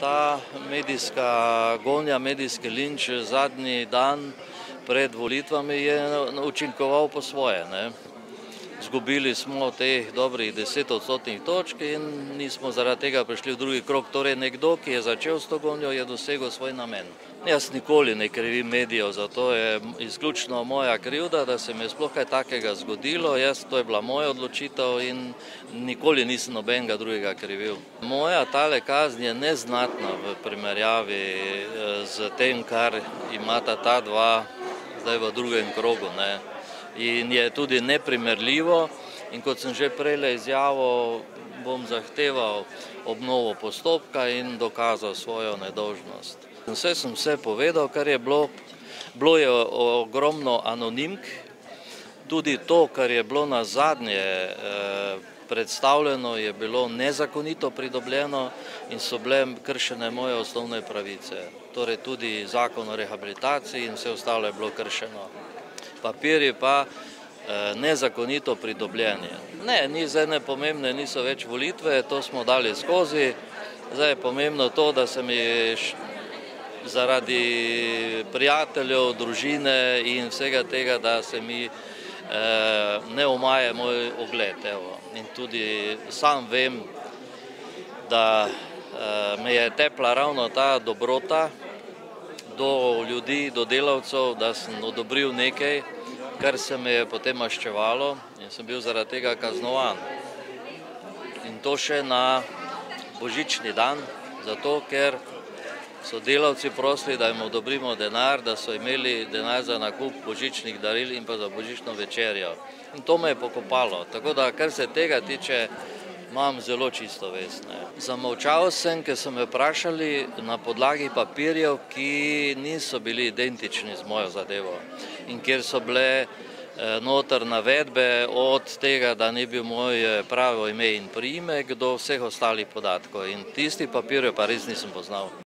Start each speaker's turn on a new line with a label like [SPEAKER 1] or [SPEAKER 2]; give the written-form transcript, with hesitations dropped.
[SPEAKER 1] Ta medijska gonja, medijski linč zadnji dan pred volitvami je učinkoval po svoje. Zgubili smo teh dobrih 10% točk in nismo zaradi tega prišli v drugi krog. Torej nekdo, ki je začel s to gonjo, je dosegel svoj namen. Jaz nikoli ne krivim medijev, zato je izključno moja krivda, da se mi je sploh kaj takega zgodilo. To je bila moja odločitev in nikoli nisem nobenega drugega krivil. Moja tale kazen je neznatna v primerjavi z tem, kar imata ta dva zdaj v drugem krogu. In je tudi neprimerljivo in kot sem že prejle izjavil, bom zahteval obnovo postopka in dokazal svojo nedolžnost. Vse sem povedal, kar je bilo. Bilo je ogromno anonimk, tudi to, kar je bilo nazadnje predstavljeno, je bilo nezakonito pridobljeno in so bile kršene moje osnovne pravice. Torej tudi zakon o rehabilitaciji in vse ostalo je bilo kršeno. Papirji pa nezakonito pridobljeni. Ni zdaj nepomembne, niso več volitve, to smo dali skozi. Zdaj je pomembno to, da se mi zaradi prijateljev, družine in vsega tega, da se mi ne omaje moj ugled. In tudi sam vem, da me je tepla ravno ta dobrota do ljudi, do delavcev, da sem odobril nekaj, kar se me je potem maščevalo in sem bil zaradi tega kaznovan. In to še na božični dan, zato ker so delavci prosili, da jim odobrimo denar, da so imeli denar za nakup božičnih daril in pa za božično večerjo. In to me je pokopalo. Tako da, kar se tega tiče, imam zelo čisto vest. Zamolčal sem, ker so me vprašali na podlagi papirjev, ki niso bili identični z mojo zadevo in kjer so bile noter navedbe od tega, da ni bil moj pravo ime in priimek, do vseh ostalih podatkov. In tistih papirjev pa res nisem poznal.